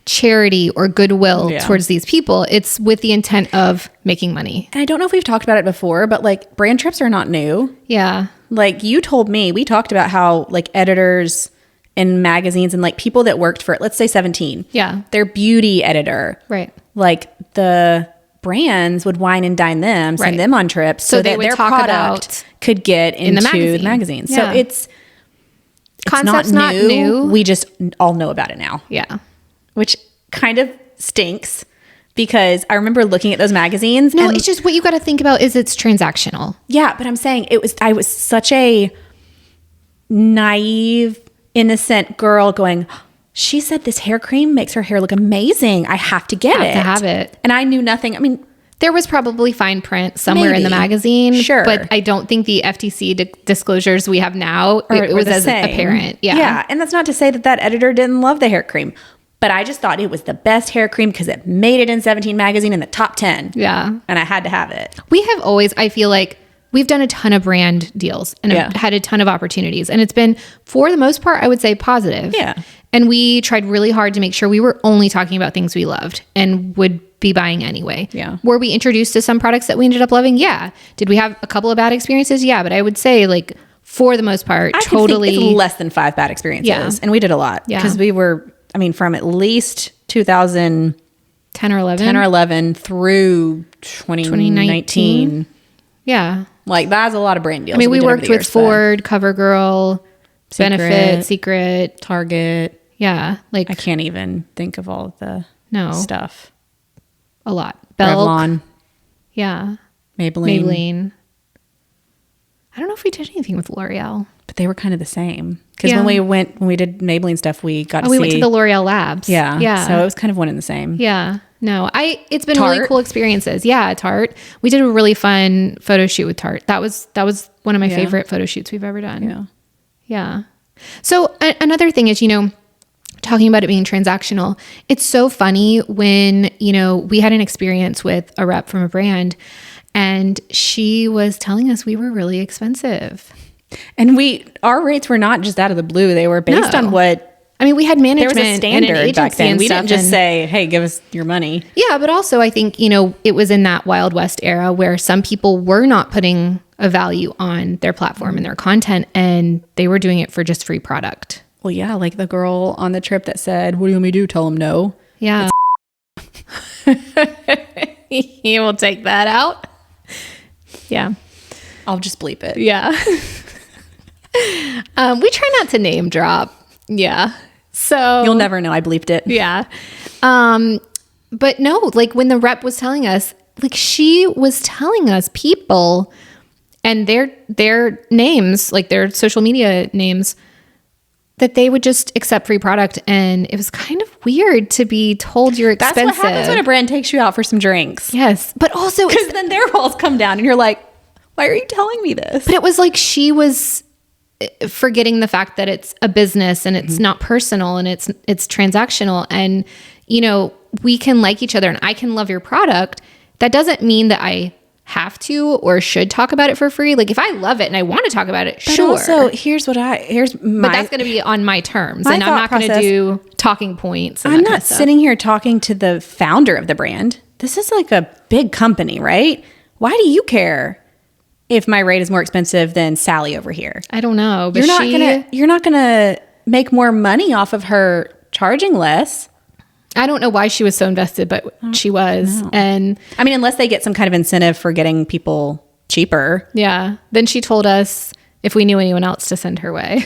charity or goodwill towards these people. It's with the intent of making money. And I don't know if we've talked about it before, but like brand trips are not new. Yeah. Like you told me, we talked about how like editors in magazines and like people that worked for, let's say 17. Yeah. Their beauty editor. Right. Like the brands would wine and dine them, send them on trips so that their product could get into the magazine. So it's concept's not new. We just all know about it now. Yeah. Which kind of stinks because I remember looking at those magazines. No, it's just what you got to think about is it's transactional. Yeah, but I'm saying I was such a naive, innocent girl going, she said this hair cream makes her hair look amazing. I have to get it. To have it. And I knew nothing. I mean, there was probably fine print somewhere in the magazine. Sure. But I don't think the FTC disclosures we have now, it was as apparent. Yeah. Yeah. And that's not to say that editor didn't love the hair cream. But I just thought it was the best hair cream because it made it in 17 magazine in the top 10. Yeah. And I had to have it. We have always, I feel like, we've done a ton of brand deals and had a ton of opportunities. And it's been, for the most part, I would say positive. Yeah. And we tried really hard to make sure we were only talking about things we loved and would be buying anyway. Yeah. Were we introduced to some products that we ended up loving? Yeah. Did we have a couple of bad experiences? Yeah. But I would say like for the most part, I totally think it's less than 5 bad experiences. Yeah. And we did a lot. Yeah. Because we were, I mean, from at least 2010 or 11 through 2019. Yeah. Like that's a lot of brand deals. I mean, we worked with Ford, CoverGirl, Benefit, Secret, Target. Yeah. Like I can't even think of all of the stuff. A lot. Belk. Revlon. Yeah. Maybelline. I don't know if we did anything with L'Oreal. But they were kind of the same. Because when we did Maybelline stuff, we got to see. We went to the L'Oreal labs. Yeah. Yeah. So it was kind of one and the same. Yeah. No, it's been really cool experiences. Yeah, Tarte. We did a really fun photo shoot with Tarte. That was one of my favorite photo shoots we've ever done. Yeah. Yeah. So another thing is, talking about it being transactional, it's so funny when, we had an experience with a rep from a brand and she was telling us we were really expensive. And our rates were not just out of the blue. They were based on what... I mean, we had management. There was a standard back then. We didn't just say, hey, give us your money. Yeah, but also I think, it was in that Wild West era where some people were not putting a value on their platform and their content, and they were doing it for just free product. Well, yeah, like the girl on the trip that said, what do you want me to do? Tell them no. Yeah. You will take that out. Yeah. I'll just bleep it. Yeah. We try not to name drop. Yeah. So you'll never know I bleeped it. Yeah. But no, like when the rep was telling us, like she was telling us people and their names, like their social media names that they would just accept free product, and it was kind of weird to be told you're expensive. That's what happens when a brand takes you out for some drinks. Yes, but also because then their walls come down and you're like, why are you telling me this? But it was like she was forgetting the fact that it's a business and it's not personal and it's transactional, and you know, we can like each other and I can love your product. That doesn't mean that I have to or should talk about it for free. Like if I love it and I want to talk about it, but sure. Also, but that's going to be on my terms, and I'm not going to do talking points. I'm not sitting here talking to the founder of the brand. This is like a big company, right? Why do you care if my rate is more expensive than Sally over here? I don't know, but you're not gonna make more money off of her charging less. I don't know why she was so invested, but she was. No. And I mean, unless they get some kind of incentive for getting people cheaper. Yeah. Then she told us if we knew anyone else to send her way.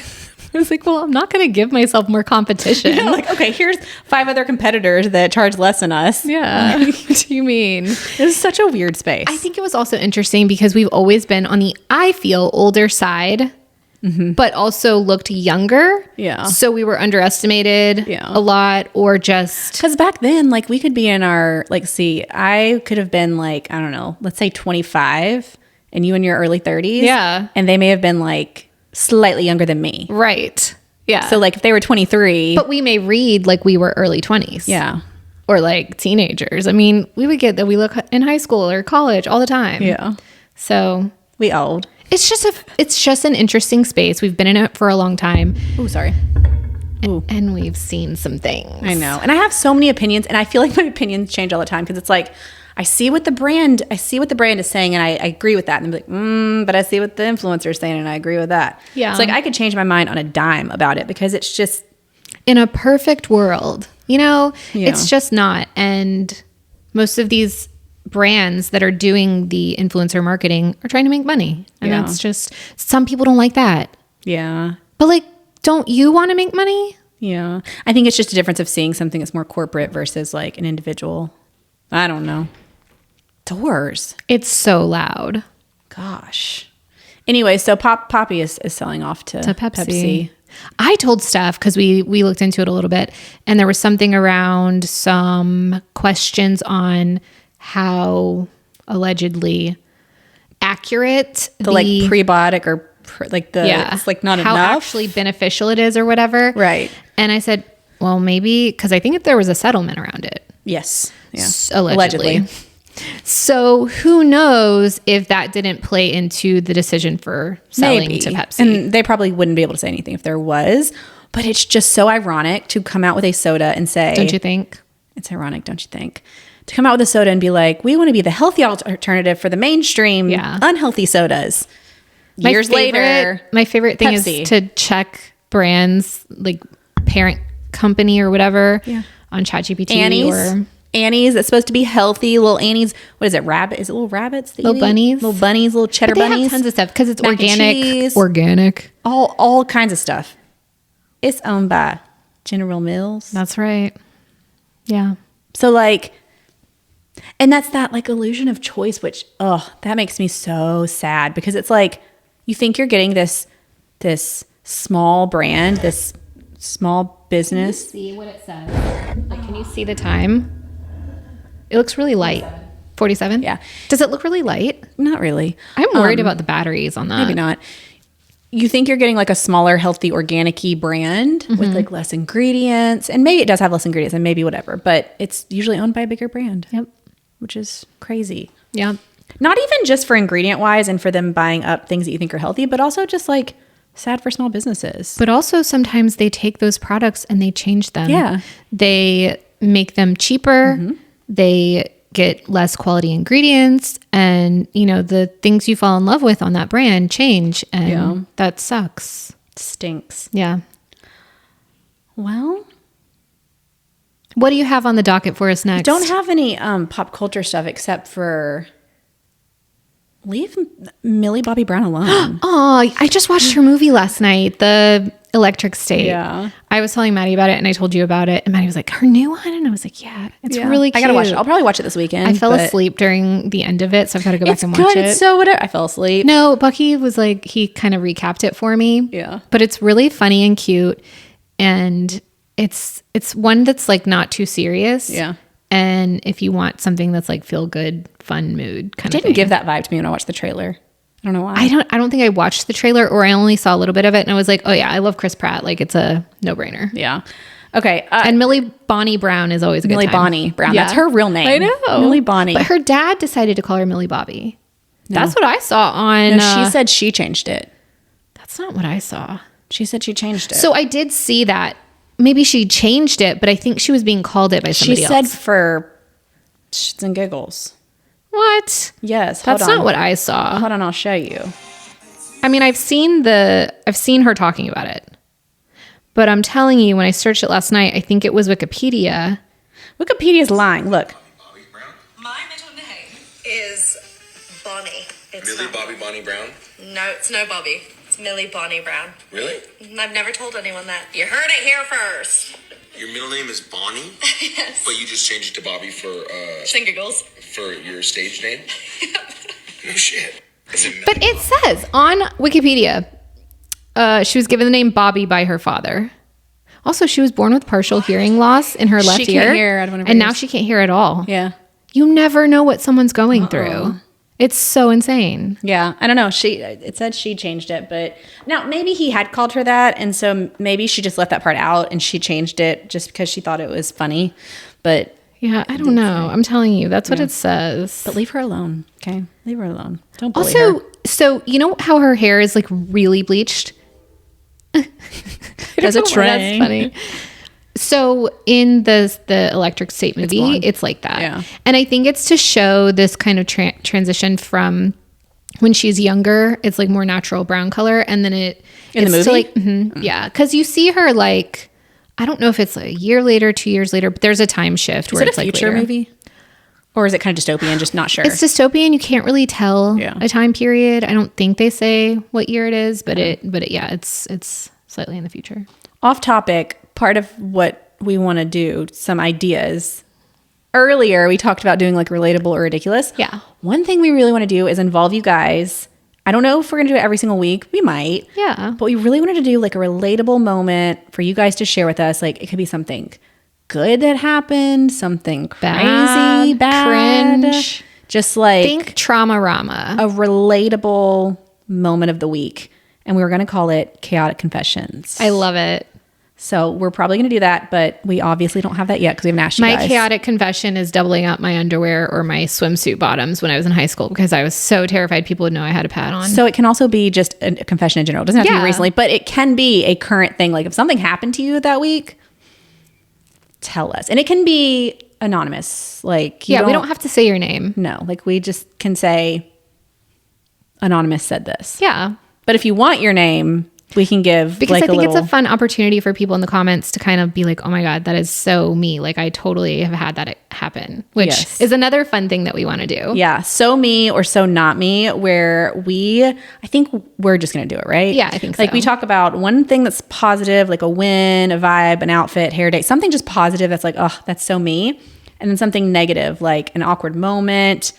I was like, well, I'm not going to give myself more competition. Yeah, like, okay, here's 5 other competitors that charge less than us. Yeah. What do you mean? This is such a weird space. I think it was also interesting because we've always been on the, I feel, older side. But also looked younger. Yeah. So we were underestimated a lot, or just... Because back then, like, we could be in our, like, I could have been, like, I don't know, let's say 25, and you in your early 30s. Yeah. And they may have been, like, slightly younger than me. Right. Yeah. So, like, if they were 23... But we may read like we were early 20s. Yeah. Or, like, teenagers. I mean, we would get that we look in high school or college all the time. Yeah. So... We old. It's just an interesting space. We've been in it for a long time. Oh, sorry. Ooh. And we've seen some things. I know. And I have so many opinions, and I feel like my opinions change all the time because it's like I see what the brand is saying, and I agree with that. And I'm like, but I see what the influencer is saying, and I agree with that. Yeah. It's like I could change my mind on a dime about it because it's just in a perfect world, you know, Yeah. It's just not. And most of these brands that are doing the influencer marketing are trying to make money. And Yeah. that's just, some people don't like that. Yeah. But like, don't you want to make money? Yeah. I think it's just a difference of seeing something that's more corporate versus like an individual. I don't know. Doors. It's so loud. Gosh. Anyway, so Poppy is selling off to Pepsi. I told Steph, because we looked into it a little bit, and there was something around some questions on how allegedly accurate the like prebiotic or it's like not how enough. Actually beneficial it is or whatever. Right. And I said, well, maybe, because I think there was a settlement around it. Yes. Yeah. Allegedly. So who knows if that didn't play into the decision for selling to Pepsi. And they probably wouldn't be able to say anything if there was, but it's just so ironic to come out with a soda and say, don't you think? It's ironic, don't you think? To come out with a soda and be like, we want to be the healthy alternative for the mainstream unhealthy sodas. Years later, my favorite thing Pepsi. is to check brands like parent company or whatever on ChatGPT. Annie's, that's supposed to be healthy. Little Annie's, what is it? Rabbit? Is it little rabbits? Little bunnies? Little bunnies, little cheddar but they bunnies. Have tons of stuff because it's Mac and organic. cheese. Organic. All kinds of stuff. It's owned by General Mills. That's right. Yeah. So like, and that's that like illusion of choice, which, that makes me so sad because it's like, you think you're getting this small brand, this small business. Can you see what it says? Like, can you see the time? It looks really light. 47? Yeah. Does it look really light? Not really. I'm worried about the batteries on that. Maybe not. You think you're getting like a smaller, healthy, organic-y brand with like less ingredients. And maybe it does have less ingredients and maybe whatever, but it's usually owned by a bigger brand. Yep. Which is crazy. Yeah. Not even just for ingredient wise and for them buying up things that you think are healthy, but also just like sad for small businesses. But also sometimes they take those products and they change them. Yeah. They make them cheaper. They get less quality ingredients, and you know, the things you fall in love with on that brand change, and that sucks. Stinks. Yeah. Well, what do you have on the docket for us next? Don't have any pop culture stuff except for leave Millie Bobby Brown alone. Oh, I just watched her movie last night. The Electric State. Yeah. I was telling Maddie about it and I told you about it. And Maddie was like, her new one? And I was like, yeah, it's really cute. I gotta watch it. I'll probably watch it this weekend. I fell asleep during the end of it, so I've got to go back and watch it. It's so whatever. I fell asleep. No, Bucky was like, he kind of recapped it for me. Yeah. But it's really funny and cute. And it's one that's like not too serious. Yeah. And if you want something that's like feel good, fun mood kind of thing. It didn't give that vibe to me when I watched the trailer. I don't know why. I don't think I watched the trailer, or I only saw a little bit of it and I was like, oh yeah, I love Chris Pratt. Like it's a no-brainer. Yeah. Okay. And Millie Bonnie Brown is always a good Millie time. Bonnie Brown. Yeah. That's her real name. I know. Millie Bonnie. But her dad decided to call her Millie Bobby. No. That's what I saw on... No, she said she changed it. That's not what I saw. She said she changed it. So I did see that. Maybe she changed it, but I think she was being called it by somebody else. She said for shits and giggles. What? Yes. That's not what I saw. Hold on, I'll show you. I mean, I've seen her talking about it. But I'm telling you, when I searched it last night, I think it was Wikipedia. Wikipedia's lying. Look. My middle name is Bonnie. It's Millie Bobby Bonnie Brown? No, it's no Bobby. It's Millie Bonnie Brown. Really? I've never told anyone that. You heard it here first. Your middle name is Bonnie? Yes. But you just changed it to Bobby for Giggles. for your stage name? No shit. But it says on Wikipedia, she was given the name Bobby by her father. Also, she was born with partial hearing loss in her left She ear. can't hear out of one of her and now ears. she can't hear at all. Yeah. You never know what someone's going through. It's so insane. Yeah. I don't know. It said she changed it, but now maybe he had called her that. And so maybe she just left that part out and she changed it just because she thought it was funny. But Yeah, I don't know. I'm telling you, that's what it says. But leave her alone. Okay. Leave her alone. Don't bully Also, her. so you know how her hair is like really bleached? As a That's train. funny. So in the Electric State movie, it's like that. Yeah. And I think it's to show this kind of transition from when she's younger, it's like more natural brown color. And then In it's the movie? to like, yeah. Because you see her like, I don't know if it's a year later, 2 years later, but there's a time shift Is where it it's a like future later. movie? Or is it kind of dystopian? Just not sure. It's dystopian. You can't really tell Yeah. a time period. I don't think they say what year it is, but it's slightly in the future. Off topic, part of what we want to do, some ideas. Earlier, we talked about doing like relatable or ridiculous. Yeah. One thing we really want to do is involve you guys. I don't know if we're going to do it every single week. We might. Yeah. But we really wanted to do like a relatable moment for you guys to share with us. Like it could be something good that happened, something crazy, bad. cringe. Just like Think Trauma-Rama. a relatable moment of the week. And we were going to call it Chaotic Confessions. I love it. So we're probably going to do that, but we obviously don't have that yet because we haven't asked you My guys. chaotic confession is doubling up my underwear or my swimsuit bottoms when I was in high school because I was so terrified people would know I had a pad on. So it can also be just a confession in general. It doesn't have to Yeah. be recently, but it can be a current thing. Like if something happened to you that week, tell us. And it can be anonymous. Like we don't have to say your name. No, like we just can say anonymous said this. Yeah. But if you want your name, we can give Because like I think little, it's a fun opportunity for people in the comments to kind of be like, oh my God, that is so me. Like I totally have had that happen, which Yes. is another fun thing that we want to do. yeah, so me or so not me, where I think we're just going to do it, right? Yeah, I think Like so. we talk about one thing that's positive, like a win, a vibe, an outfit, hair day, something just positive that's like, oh, that's so me. And then something negative, like an awkward moment,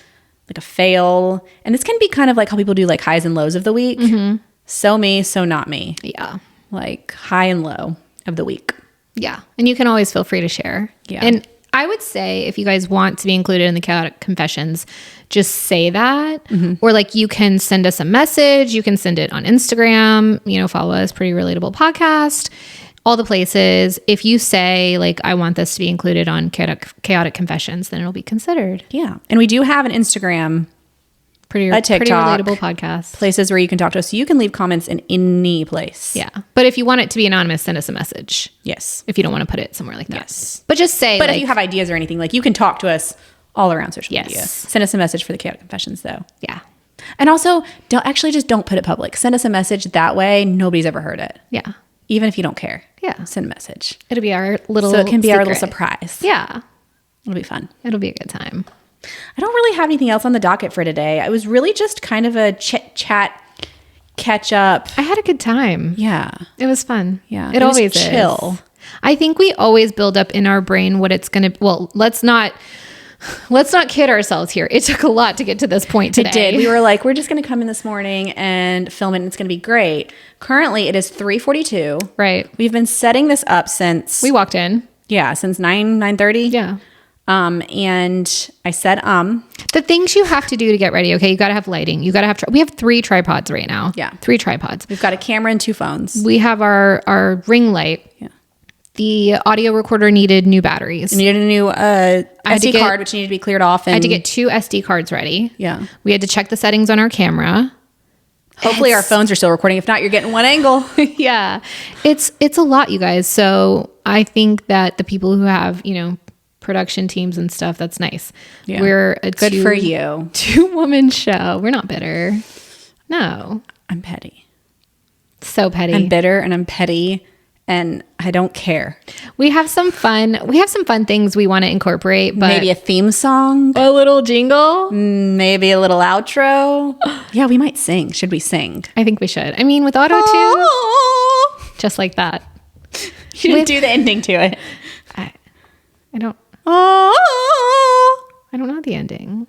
like a fail. And this can be kind of like how people do like highs and lows of the week. Mm-hmm. So me, so not me. Yeah. Like high and low of the week. Yeah. And you can always feel free to share. Yeah. And I would say if you guys want to be included in the chaotic confessions, just say that. Or like you can send us a message. You can send it on Instagram, follow us, Pretty Relatable Podcast, all the places. If you say like, I want this to be included on chaotic confessions, then it'll be considered. Yeah. And we do have an Instagram, a TikTok, Pretty Relatable Podcast. places where you can talk to us. So you can leave comments in any place. Yeah. But if you want it to be anonymous, send us a message. Yes. If you don't want to put it somewhere like that. Yes. But just say, But like, if you have ideas or anything, like you can talk to us all around social Yes. media. Send us a message for the Chaotic Confessions though. yeah. And also don't put it public. Send us a message that way. Nobody's ever heard it. Yeah. Even if you don't care. Yeah. Send a message. It'll be our little So it can be our little secret. surprise. Yeah. It'll be fun. It'll be a good time. I don't really have anything else on the docket for today. I was really just kind of a chit chat, catch up. I had a good time. Yeah. It was fun. Yeah. It was always chill. is. I think we always build up in our brain what it's going to, well, let's not kid ourselves here. It took a lot to get to this point today. It did. We were like, we're just going to come in this morning and film it and it's going to be great. Currently it is 3:42. Right. We've been setting this up since We walked in. Yeah, since 9:30. Yeah. And I said, The things you have to do to get ready. Okay. You got to have lighting. You got to have, we have 3 tripods right now. Yeah. 3 tripods. we've got a camera and 2 phones. We have our ring light. Yeah. The audio recorder needed new batteries. We needed a new had to SD get- card, which needed to be cleared off. And I had to get 2 SD cards ready. Yeah. We had to check the settings on our camera. Hopefully our phones are still recording. If not, you're getting one angle. Yeah. It's a lot, you guys. So I think that the people who have, production teams and stuff, that's nice. Yeah. We're a Good for you. 2-woman show. We're not bitter. No. I'm petty. So petty. I'm bitter and I'm petty and I don't care. We have some fun things we want to incorporate, but Maybe a theme song, a little jingle. maybe a little outro. Yeah, we might sing. Should we sing? I think we should. I mean, with auto tune, Oh, just like that. you didn't do the ending to it. I don't Oh, know the ending.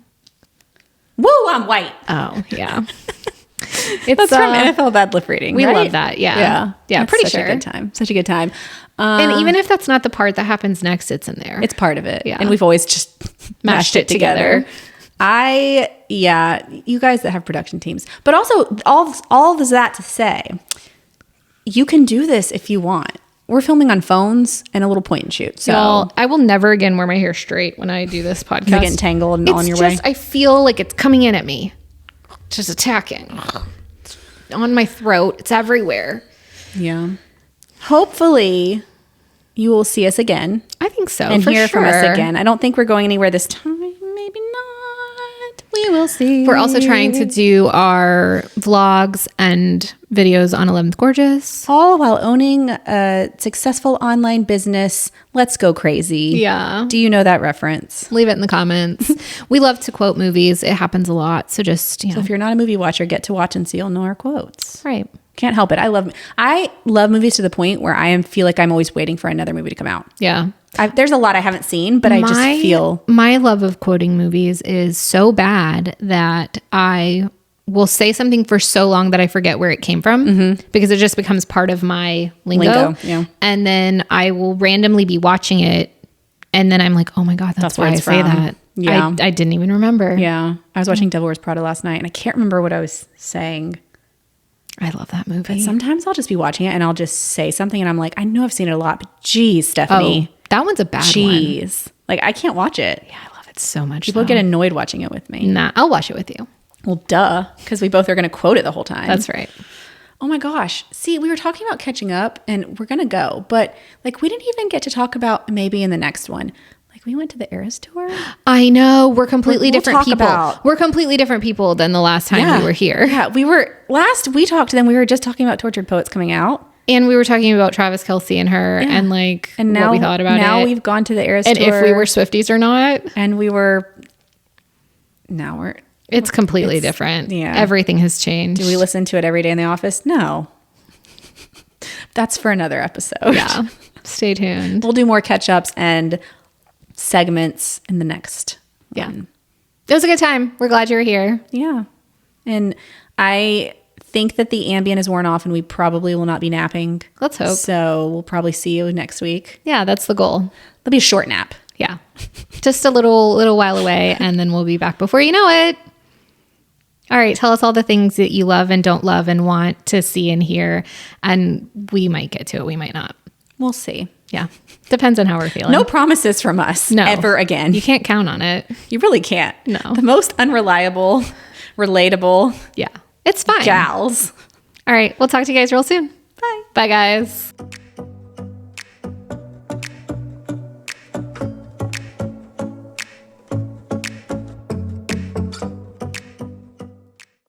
woo, I'm white. Oh, yeah. That's from NFL Bad Lip Reading. We right? love that. Yeah. Yeah. Yeah, That's pretty such sure. a good time. Such a good time. And even if that's not the part that happens next, it's in there. It's part of it. Yeah. And we've always just mashed it together. You guys that have production teams, but also all of that to say, you can do this if you want. We're filming on phones and a little point and shoot. So Y'all, I will never again wear my hair straight when I do this podcast. you're getting tangled and on your way. I feel like it's coming in at me. Just attacking. It's on my throat. It's everywhere. Yeah. Hopefully you will see us again I think so. and for hear from us sure. again. I don't think we're going anywhere this time. Maybe not. We will see. We're also trying to do our vlogs and videos on 11th Gorgeous. all while owning a successful online business. Let's go crazy. Yeah. Do you know that reference? Leave it in the comments. We love to quote movies. It happens a lot. So just, So if you're not a movie watcher, get to watch and see. You'll know our quotes. right. Can't help it. I love movies to the point where feel like I'm always waiting for another movie to come out. Yeah. There's a lot I haven't seen, but I just feel my love of quoting movies is so bad that I will say something for so long that I forget where it came from because it just becomes part of my lingo. Yeah. And then I will randomly be watching it and then I'm like, oh my God, that's why I it's say from. that. Yeah. I didn't even remember. Yeah. I was watching Devil Wears Prada last night and I can't remember what I was saying. I love that movie. But sometimes I'll just be watching it and I'll just say something and I'm like, I know I've seen it a lot, but geez, Stephanie. Oh, that one's a bad one. Jeez. Like I can't watch it. Yeah, I love it so much. People get annoyed watching it with me. Nah, I'll watch it with you. Well, duh, because we both are going to quote it the whole time. That's right. Oh my gosh. See, we were talking about catching up and we're going to go, but like we didn't even get to talk about maybe in the next one. Like we went to the Eras tour. I know. We're completely We'll different talk people. about- We're completely different people than the last time we were here. Yeah, we talked to them. We were just talking about Tortured Poets coming out. And we were talking about Travis Kelce and her and like And now what we thought about it. Now we've gone to the Eras and tour. if we were Swifties or not. And we were, now we're, It's completely different. yeah. Everything has changed. do we listen to it every day in the office? No. That's for another episode. Yeah. Stay tuned. We'll do more catch-ups and segments in the next one. It was a good time. We're glad you were here. Yeah. And I think that the Ambien is worn off and we probably will not be napping. Let's hope. So we'll probably see you next week. Yeah, that's the goal. It'll be a short nap. Yeah. Just a little while away and then we'll be back before you know it. All right, tell us all the things that you love and don't love and want to see and hear. And we might get to it. We might not. We'll see. Yeah. Depends on how we're feeling. No promises from us No. ever again. You can't count on it. You really can't. No. The most unreliable, relatable Yeah. It's fine. gals. All right. We'll talk to you guys real soon. Bye. Bye, guys.